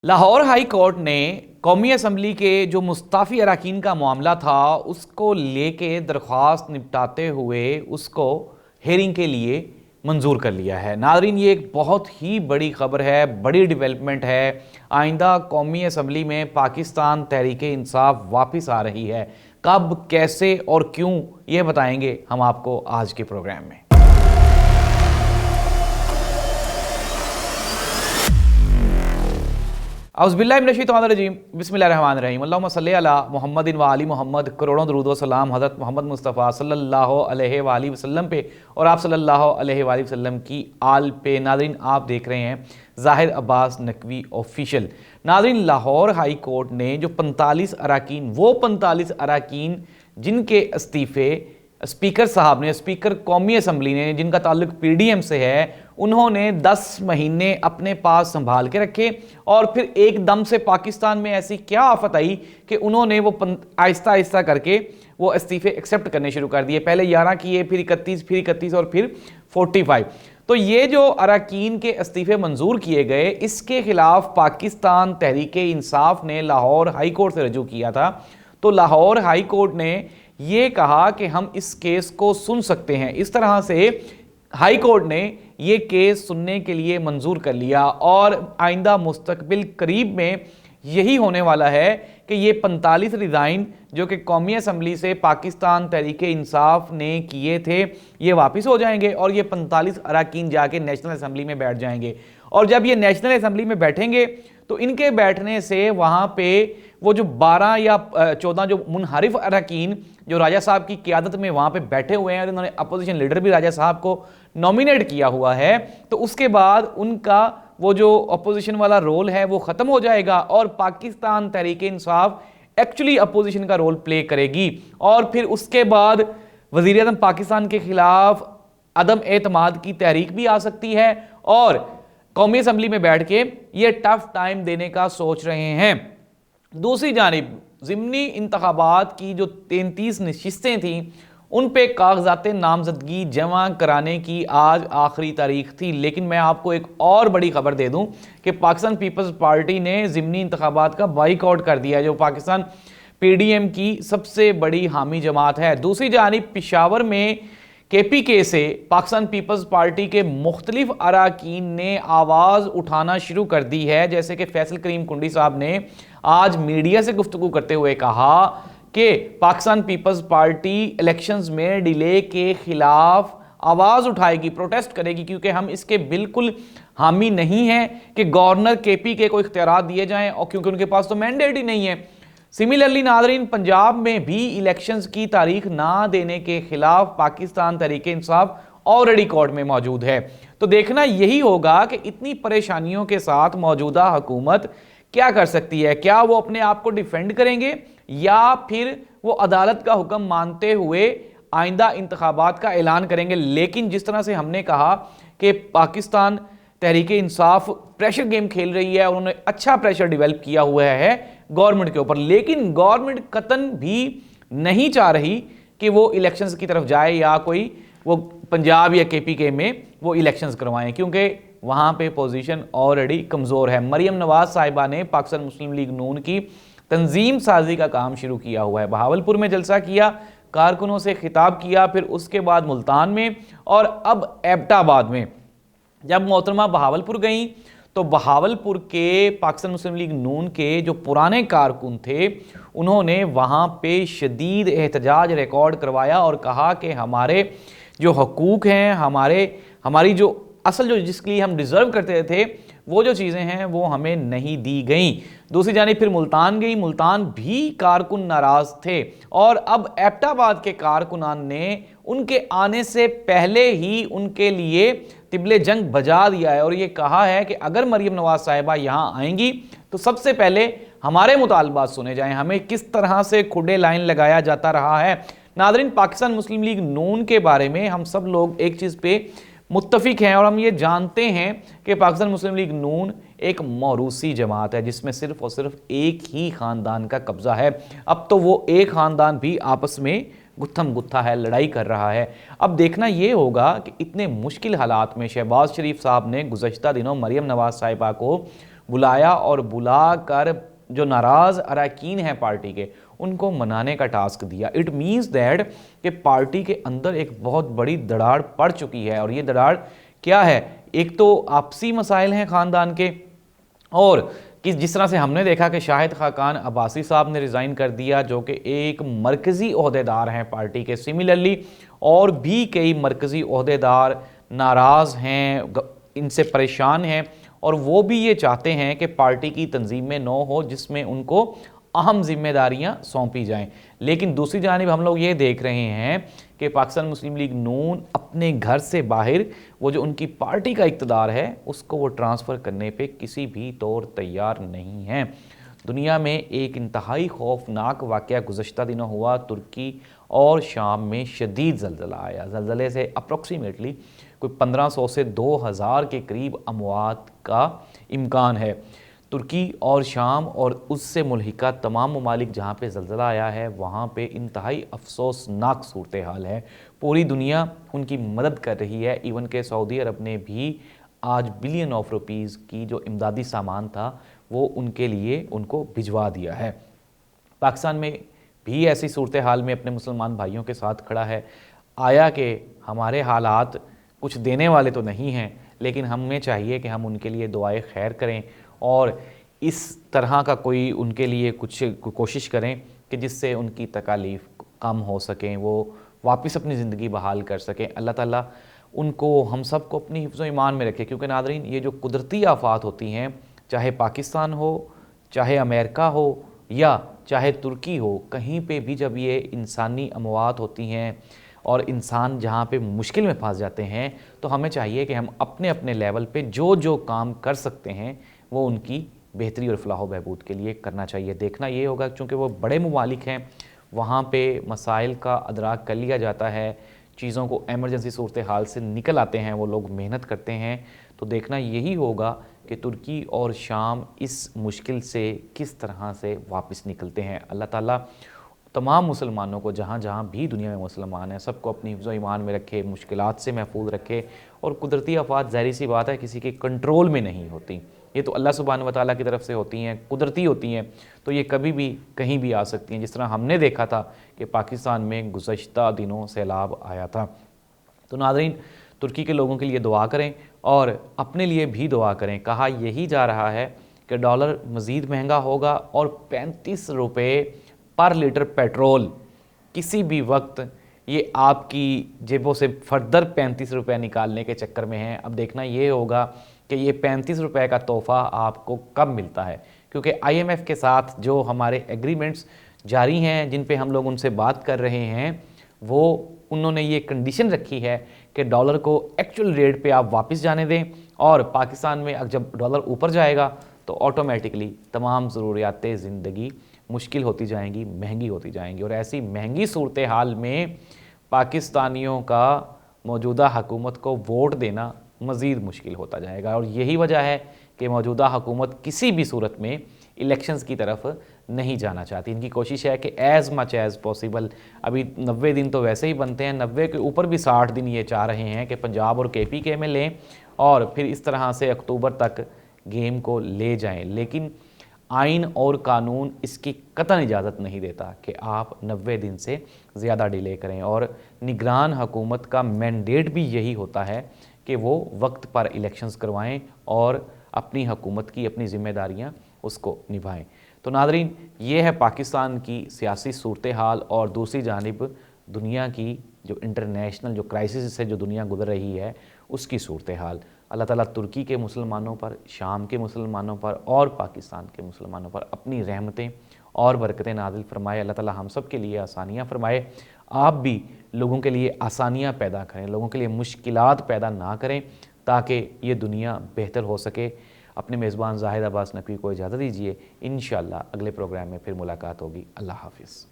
Lahore high court ने कौमी assembly के जो मुस्ताफ़ी अरकान का मामला था उसको लेके दरख्वास्त निपटाते हुए उसको हेयरिंग के लिए मंजूर कर लिया है। नाज़रीन, ये एक बहुत ही बड़ी खबर है, बड़ी डेवलपमेंट है। आइंदा कौमी असम्बली में पाकिस्तान तहरीक इंसाफ वापस आ रही है। कब, कैसे और क्यों, ये बताएंगे हम आपको आज के प्रोग्राम में। औज़ुबिल्लाहिमिनश्शैतानिर्रजीम, बिस्मिल्लाहिर्रहमानिर्रहीम। अल्लाहुम्मा सल्ली अला मुहम्मदिन व आलि मुहम्मद। करोड़ों दरूद व सलाम हज़रत मोहम्मद मुस्तफ़ा सल्लल्लाहु अलैहि वसल्लम पे और आप सल्लल्लाहु अलैहि वसल्लम की आल पे। नाज़रीन, आप देख रहे हैं ज़ाहिर अब्बास नकवी ऑफिशियल। नाज़रीन, लाहौर हाई कोर्ट ने जो 45 अरकान, वो 45 अरकान जिनके इस्तीफ़े स्पीकर साहब ने, स्पीकर कौमी असम्बली ने, जिनका ताल्लुक PDM से है, उन्होंने 10 महीने अपने पास संभाल के रखे और फिर एकदम से पाकिस्तान में ऐसी क्या आफत आई कि उन्होंने वो आहिस्ता आहिस्ता करके वो इस्तीफ़े एक्सेप्ट करने शुरू कर दिए। पहले 11 किए, फिर 31 और फिर 45। तो ये जो अरकान के इस्तीफ़े मंजूर किए गए, इसके खिलाफ पाकिस्तान तहरीक इंसाफ ने लाहौर हाई कोर्ट से रजू किया था। तो लाहौर हाई कोर्ट ने ये कहा कि हम इस केस को सुन सकते हैं। इस तरह से हाई कोर्ट ने ये केस सुनने के लिए मंजूर कर लिया और आइंदा मुस्तकबिल करीब में यही होने वाला है कि ये 45 रिज़ाइन जो कि कौमी असम्बली से पाकिस्तान तहरीक इंसाफ ने किए थे, ये वापस हो जाएंगे और ये 45 अरकान जाके नेशनल असम्बली में बैठ जाएंगे। और जब ये नेशनल असम्बली में बैठेंगे तो इनके बैठने से वहाँ पे वो जो 12 या 14 जो मुनहरिफ अरकान जो राजा साहब की क़यादत में वहाँ पे बैठे हुए हैं और इन्होंने अपोजिशन लीडर भी राजा साहब को नॉमिनेट किया हुआ है, तो उसके बाद उनका वो जो अपोजिशन वाला रोल है वो ख़त्म हो जाएगा और पाकिस्तान तहरीक इंसाफ एक्चुअली अपोजिशन का रोल प्ले करेगी। और फिर उसके बाद वज़ीर-ए-आज़म पाकिस्तान के खिलाफ अदम एतमाद की तहरीक भी आ सकती है और कौमी असम्बली में बैठ के ये टफ टाइम देने का सोच रहे हैं। दूसरी जानिब ज़िमनी इंतखाबात की जो 33 नशिस्तें थीं, उन पे कागजात नामजदगी जमा कराने की आज आखिरी तारीख थी। लेकिन मैं आपको एक और बड़ी खबर दे दूं कि पाकिस्तान पीपल्स पार्टी ने ज़िमनी इंतखाबात का बाइकआउट कर दिया है, जो पाकिस्तान PDM की सबसे बड़ी हामी जमात है। दूसरी जानिब पेशावर में KPK से पाकिस्तान पीपल्स पार्टी के मुख्तलिफ अरकान ने आवाज़ उठाना शुरू कर दी है। जैसे कि फैसल करीम कुंडी साहब ने आज मीडिया से गुफ्तगू करते हुए कहा कि पाकिस्तान पीपल्स पार्टी इलेक्शंस में डिले के खिलाफ आवाज़ उठाएगी, प्रोटेस्ट करेगी, क्योंकि हम इसके बिल्कुल हामी नहीं हैं कि गवर्नर KPK को इख्तियारात दिए जाएं और क्योंकि उनके पास तो मैंडेट ही नहीं है। सिमिलरली नाज़रीन, पंजाब में भी इलेक्शंस की तारीख ना देने के खिलाफ पाकिस्तान तहरीक इंसाफ ऑलरेडी कोर्ट में मौजूद है। तो देखना यही होगा कि इतनी परेशानियों के साथ मौजूदा हुकूमत क्या कर सकती है। क्या वो अपने आप को डिफेंड करेंगे या फिर वो अदालत का हुक्म मानते हुए आइंदा इंतखाबात का ऐलान करेंगे। लेकिन जिस तरह से हमने कहा कि पाकिस्तान तहरीक इंसाफ प्रेशर गेम खेल रही है, उन्होंने अच्छा प्रेशर डेवलप किया हुआ है गवर्नमेंट के ऊपर, लेकिन गवर्नमेंट कतन भी नहीं चाह रही कि वो इलेक्शंस की तरफ जाए या कोई वो पंजाब या KPK में वो इलेक्शंस करवाएं, क्योंकि वहाँ पे पोजीशन ऑलरेडी कमज़ोर है। मरियम नवाज साहिबा ने पाकिस्तान मुस्लिम लीग नून की तंजीम साजी का काम शुरू किया हुआ है। बहावलपुर में जलसा किया, कारकुनों से खिताब किया, फिर उसके बाद मुल्तान में और अब एबटाबाद में। जब मोहतरमा बहावलपुर गई तो बहावलपुर के पाकिस्तान मुस्लिम लीग नून के जो पुराने कारकुन थे, उन्होंने वहाँ पे शदीद एहतजाज रिकॉर्ड करवाया और कहा कि हमारे जो हकूक़ हैं, हमारी जो असल जो जिसके लिए हम डिज़र्व करते थे, वो जो चीज़ें हैं वो हमें नहीं दी गई। दूसरी जानिब फिर मुल्तान गई, मुल्तान भी कारकुन नाराज़ थे और अब एबटाबाद के कारकुनान ने उनके आने से पहले ही उनके लिए तिबले जंग बजा दिया है और ये कहा है कि अगर मरियम नवाज साहिबा यहाँ आएंगी तो सबसे पहले हमारे मुतालबात सुने जाएं। हमें किस तरह से खुडे लाइन लगाया जाता रहा है। नाज़रीन, पाकिस्तान मुस्लिम लीग नून के बारे में हम सब लोग एक चीज़ पे मुत्तफिक हैं और हम ये जानते हैं कि पाकिस्तान मुस्लिम लीग नून एक मौरूसी जमात है जिसमें सिर्फ और सिर्फ एक ही ख़ानदान का कब्ज़ा है। अब तो वो एक ख़ानदान भी आपस में गुत्थम गुत्था है, लड़ाई कर रहा है। अब देखना ये होगा कि इतने मुश्किल हालात में शहबाज शरीफ साहब ने गुज़श्ता दिनों मरियम नवाज साहिबा को बुलाया और बुला कर जो नाराज़ अरकान हैं पार्टी के उनको मनाने का टास्क दिया। इट मीन्स दैट कि पार्टी के अंदर एक बहुत बड़ी दरार पड़ चुकी है। और ये दरार क्या है? एक तो आपसी मसाइल हैं ख़ानदान के, और कि जिस तरह से हमने देखा कि शाहिद खाकान अब्बासी साहब ने रिज़ाइन कर दिया जो कि एक मरकज़ी ओहदेदार हैं पार्टी के। सिमिलरली और भी कई मरकज़ी ओहदेदार नाराज़ हैं, इनसे परेशान हैं, और वो भी ये चाहते हैं कि पार्टी की तंजीमें न हो जिसमें उनको अहम जिम्मेदारियां सौंपी जाएं। लेकिन दूसरी जानिब हम लोग ये देख रहे हैं कि पाकिस्तान मुस्लिम लीग नून अपने घर से बाहर वो जो उनकी पार्टी का इक़्तिदार है उसको वो ट्रांसफ़र करने पे किसी भी तौर तैयार नहीं है। दुनिया में एक इंतहाई खौफनाक वाक़या गुज़श्ता दिनों हुआ। तुर्की और शाम में शदीद ज़लज़ला आया। ज़लज़ले से अप्रॉक्सीमेटली कोई 1500 से 2000 के करीब अमवात का इम्कान है। तुर्की और शाम और उससे मुल्हिका तमाम ममालिक जहाँ पे ज़लज़ला आया है वहाँ पे इंतहाई अफसोसनाक सूरत हाल है। पूरी दुनिया उनकी मदद कर रही है। इवन के सऊदी अरब ने भी आज बिलियन ऑफ रुपीज़ की जो इमदादी सामान था वो उनके लिए उनको भिजवा दिया है। पाकिस्तान में भी ऐसी सूरत हाल में अपने मुसलमान भाइयों के साथ खड़ा है। आया कि हमारे हालात कुछ देने वाले तो नहीं हैं, लेकिन हमें चाहिए कि हम उनके लिए दुआए खैर करें और इस तरह का कोई उनके लिए कुछ कोशिश करें कि जिससे उनकी तकालीफ कम हो सकें, वो वापस अपनी ज़िंदगी बहाल कर सकें। अल्लाह ताला उनको हम सब को अपनी हिफ्ज़ ईमान में रखे, क्योंकि नादरीन ये जो कुदरती आफ़ात होती हैं, चाहे पाकिस्तान हो, चाहे अमेरिका हो या चाहे तुर्की हो, कहीं पे भी जब ये इंसानी अमवात होती हैं और इंसान जहाँ पे मुश्किल में फंस जाते हैं तो हमें चाहिए कि हम अपने अपने लेवल पे जो जो काम कर सकते हैं वो उनकी बेहतरी और फलाह बहबूद के लिए करना चाहिए। देखना ये होगा चूँकि वो बड़े ममालिक हैं, वहाँ पे मसाइल का अदराक कर लिया जाता है, चीज़ों को एमरजेंसी सूरत हाल से निकल आते हैं, वो लोग मेहनत करते हैं। तो देखना यही होगा कि तुर्की और शाम इस मुश्किल से किस तरह से वापस निकलते हैं। अल्लाह ताला तमाम मुसलमानों को जहाँ जहाँ भी दुनिया में मुसलमान हैं सबको अपनी हिफ्ज़ ईमान में रखे, मुश्किलात से महफूज रखे। और कुदरती आफ़ात ज़ाहिर सी बात है किसी के कंट्रोल में नहीं होती, ये तो अल्लाह सुब्हान व तआला की तरफ से होती हैं, कुदरती होती हैं, तो ये कभी भी कहीं भी आ सकती हैं। जिस तरह हमने देखा था कि पाकिस्तान में गुज़श्ता दिनों सैलाब आया था। तो नाज़रीन तुर्की के लोगों के लिए दुआ करें और अपने लिए भी दुआ करें। कहा यही जा रहा है कि डॉलर मज़ीद महंगा होगा और 35 रुपये पर लीटर पेट्रोल किसी भी वक्त ये आपकी जेबों से फर्दर 35 रुपये निकालने के चक्कर में हैं। अब देखना ये होगा कि ये 35 रुपये का तोहफ़ा आपको कब मिलता है, क्योंकि IMF के साथ जो हमारे एग्रीमेंट्स जारी हैं, जिन पे हम लोग उनसे बात कर रहे हैं, वो उन्होंने ये कंडीशन रखी है कि डॉलर को एक्चुअल रेट पे आप वापस जाने दें, और पाकिस्तान में अब जब डॉलर ऊपर जाएगा तो ऑटोमेटिकली तमाम ज़रूरियात ज़िंदगी मुश्किल होती जाएंगी, महंगी होती जाएंगी। और ऐसी महंगी सूरत हाल में पाकिस्तानियों का मौजूदा हुकूमत को वोट देना मज़ीद मुश्किल होता जाएगा। और यही वजह है कि मौजूदा हुकूमत किसी भी सूरत में इलेक्शंस की तरफ नहीं जाना चाहती। इनकी कोशिश है कि एज़ मच एज़ पॉसिबल, अभी 90 दिन तो वैसे ही बनते हैं, 90 के ऊपर भी 60 दिन ये चाह रहे हैं कि पंजाब और KPK में लें और फिर इस तरह से अक्टूबर तक गेम को ले जाएं। लेकिन आइन और कानून इसकी कतई इजाज़त नहीं देता कि आप 90 दिन से ज़्यादा डिले करें। और निगरान हुकूमत का मैंडेट भी यही होता है कि वो वक्त पर इलेक्शंस करवाएं और अपनी हुकूमत की अपनी ज़िम्मेदारियां उसको निभाएं। तो नादरीन ये है पाकिस्तान की सियासी सूरत हाल और दूसरी जानिब दुनिया की जो इंटरनेशनल जो क्राइसिस से जो दुनिया गुजर रही है उसकी सूरत हाल। अल्लाह ताला तुर्की के मुसलमानों पर, शाम के मुसलमानों पर और पाकिस्तान के मुसलमानों पर अपनी रहमतें और बरकतें नाज़िल फरमाए। अल्लाह ताला हम सब के लिए आसानियाँ फरमाए। आप भी लोगों के लिए आसानियाँ पैदा करें, लोगों के लिए मुश्किलात पैदा ना करें, ताकि ये दुनिया बेहतर हो सके। अपने मेज़बान ज़ाहिद अब्बास नकवी को इजाज़त दीजिए। इंशाअल्लाह अगले प्रोग्राम में फिर मुलाकात होगी। अल्लाह हाफ़िज़।